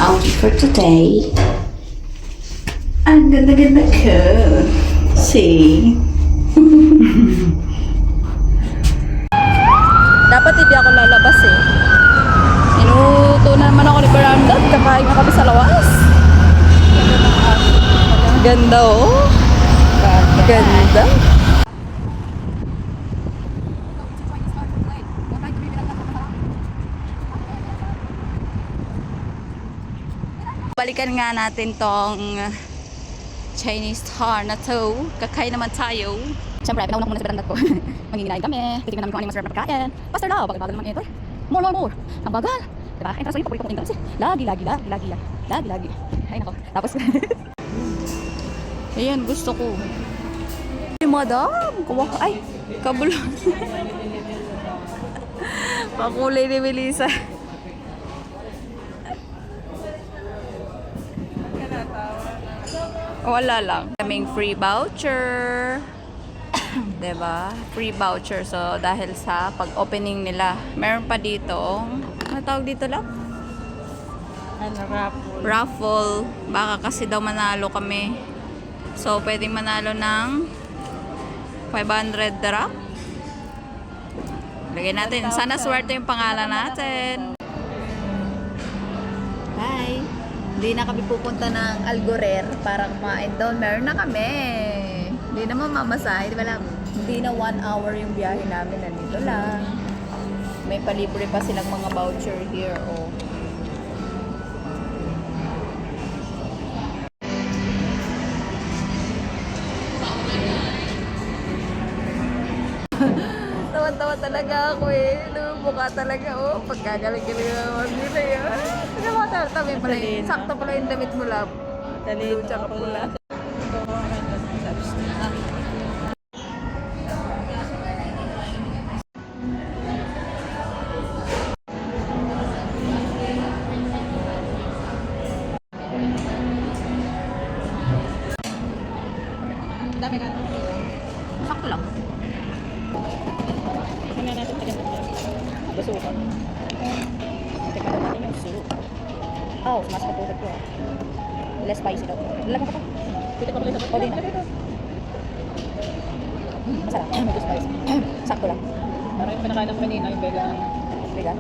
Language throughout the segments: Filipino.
outfit for today. Ang ganda-ganda ko. See? Dapat hindi ako lalabas eh. Inuto na naman ako ni Baranda at kakain na kami sa lawas. Ganda oh. Ganda. Balikan nga natin tong Chinese star na to. Kakain naman tayo. Siyempre, pinauna ko muna sa berandat ko. Manginginain kami. Titingnan namin kung ano yung masarap na pagkain. Faster daw, bagal-bagal naman ito eh. More. Ang bagal. Diba? Ay, tapos yung paborito kong kasi. Lagi. Ay, nako. Tapos, ayan, gusto ko. Ay, madam. Kuha ka. Ay, kabulon. Pakulay ni Melissa. Wala lang. Kaming free voucher. Diba? Free voucher. So, dahil sa pag-opening nila, meron pa dito. Ano tawag dito lang? Raffle. Raffle. Baka kasi daw manalo kami. So, pwedeng manalo ng 500 dirham. Lagyan natin. Sana swerte yung pangalan natin. Hi! Hindi na kami pupunta ng Algorer para kumain doon. Meron na kami. Hindi naman mamasahe. Di ba lang? Hindi na 1 hour yung biyahe namin. Nandito lang. May palibre pa silang mga voucher here. Oh. Tawa-tawa talaga ako eh. Lumukha talaga oh. Pagkagaling-galing naman nila yun. Ano mo tabi pala yun? Sakto pala yung damit mo lang. Dali Tsaka pula. Dami na. Sakto lang. Tingnan natin kaya basukan. Tingnan natin yung soup. Oh, mas matutot ko. Less spicy daw. Lalagyan ko pa. Pwede pa pala sa O, di na. Masarap. Medyo spicy. Sakto lang. Parang yung pinakain ng kanina, yung vegan. Vegan.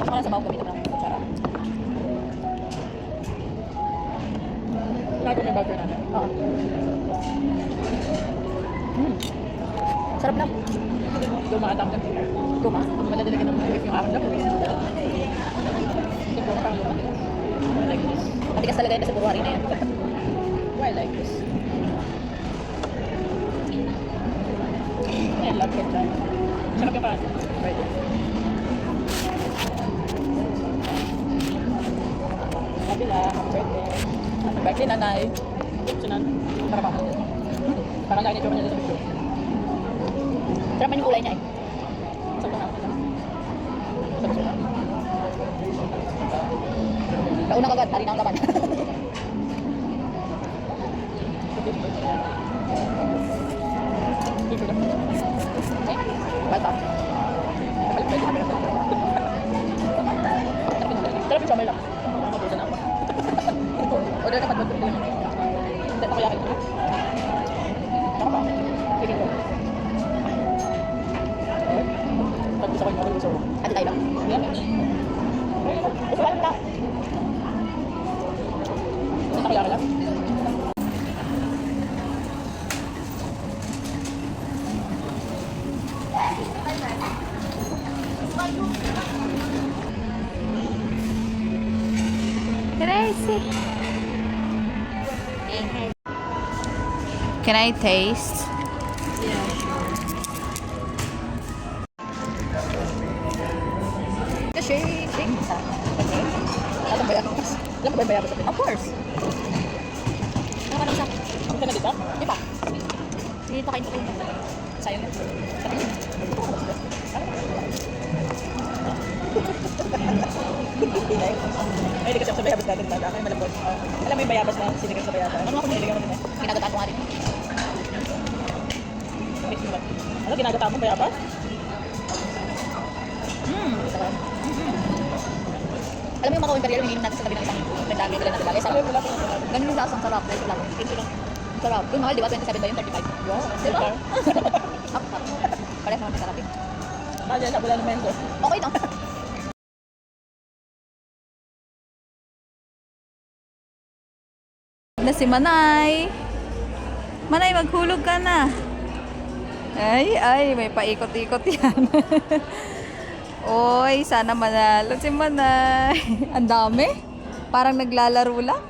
Ako na sa bawang gamitin ng kutsara. Lahat may burger natin. Oo. Sarap lang. Dumaatang na. Luma. Maladalagan ng beef yung akin na. Ito po parang luma. I like this. Matigas talaga yun kasi puro harina yan. Why I like this? I love ketchup. Sarap yung parang. Right. Kabila, happy birthday. Happy birthday, nanay. Sunan. Sarap ako. Parang lagi na itsura niya sa video. Sarap man yung kulay niya eh. Sarap na. Sarap. Kauna kagad, harina ang laban. Bata. Sarap yung summer lang. Mabusan ako. Order ka pag-order lang. Hindi na kaya kayo. Saka ba? Sige ko. Pag gusto ko yung mga gusto ko. Ate tayo lang. Yan. Gusto ko alam na. Hindi na kaya ka lang. Crazy. Can I taste? Yeah, sure. Shake. Alam ba yan? Alam ba yung bayabas sa Of course. Ano ka isa? Ang ka na dito? Di ba? Dito kayo. Sayang yan. Ay, hindi kasi ako sa bayabas natin baga. Ay, malapot. Alam mo yung bayabas na sinigang sa bayabas. Ano ako Sinigang mo din eh. Ginagataan ko nga rin. Mix mo ba? Ano, ginagataan mo bayabas? Sarap. Alam mo yung Macau Imperial, yung natin sa tabi ng isang rendami nila natin. Sarap. Wala pa naman. Ganun yung lasang sarap. Dahil lang. Ang sarap. Yung mahal, di ba? 27 ba yun? 35. Yo, Di ba? Up. Parehas naman masarap eh. Bagay na wala naman ko. Okay lang. Na si Manay. Manay, maghulog ka na. Ay, may paikot-ikot yan. Oy, sana manalo si Manay. Ang dami. Parang naglalaro lang.